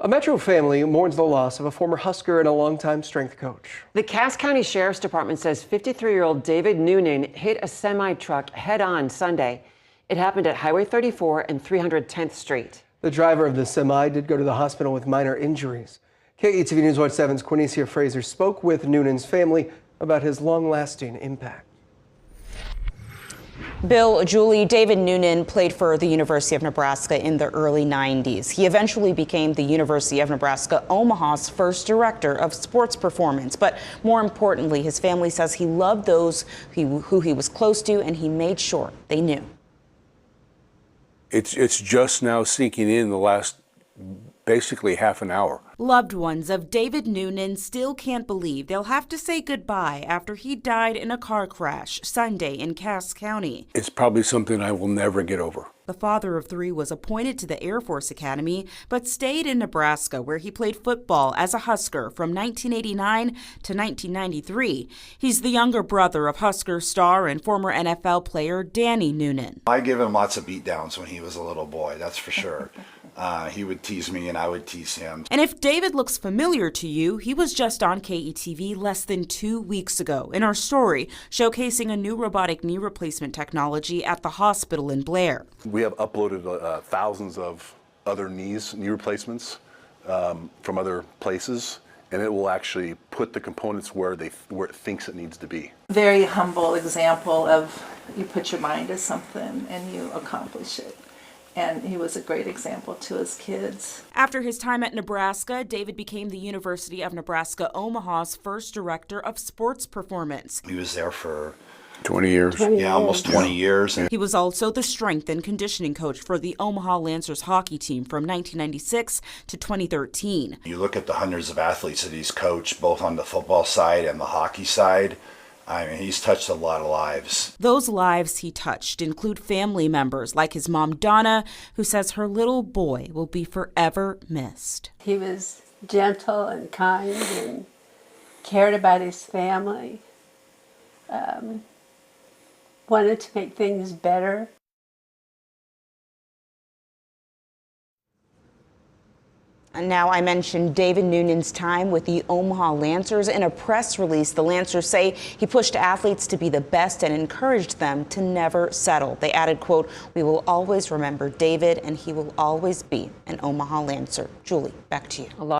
A Metro family mourns the loss of a former Husker and a longtime strength coach. The Cass County Sheriff's Department says 53-year-old David Noonan hit a semi-truck head-on Sunday. It happened at Highway 34 and 310th Street. The driver of the semi did go to the hospital with minor injuries. KETV News Watch 7's Quinicia Fraser spoke with Noonan's family about his long-lasting impact. Bill, Julie, David Noonan played for the University of Nebraska in the early 90s. He eventually became the University of Nebraska Omaha's first director of sports performance. But more importantly, his family says he loved those who he was close to, and he made sure they knew. It's just now sinking in the last basically half an hour. Loved ones of David Noonan still can't believe they'll have to say goodbye after he died in a car crash Sunday in Cass County. It's probably something I will never get over. The father of three was appointed to the Air Force Academy, but stayed in Nebraska, where he played football as a Husker from 1989 to 1993. He's the younger brother of Husker star and former NFL player Danny Noonan. I gave him lots of beatdowns when he was a little boy, that's for sure. He would tease me and I would tease him. And if David looks familiar to you, he was just on KETV less than 2 weeks ago in our story showcasing a new robotic knee replacement technology at the hospital in Blair. We have uploaded thousands of other knee replacements from other places, and it will actually put the components where it thinks it needs to be. Very humble example of you put your mind to something and you accomplish it. And he was a great example to his kids. After his time at Nebraska, David became the University of Nebraska Omaha's first director of sports performance. He was there for 20 years. Almost 20 years. He was also the strength and conditioning coach for the Omaha Lancers hockey team from 1996 to 2013. You look at the hundreds of athletes that he's coached, both on the football side and the hockey side. I mean, he's touched a lot of lives. Those lives he touched include family members like his mom, Donna, who says her little boy will be forever missed. He was gentle and kind and cared about his family, wanted to make things better. And now I mentioned David Noonan's time with the Omaha Lancers. In a press release, the Lancers say he pushed athletes to be the best and encouraged them to never settle. They added, quote, "We will always remember David, and he will always be an Omaha Lancer." Julie, back to you.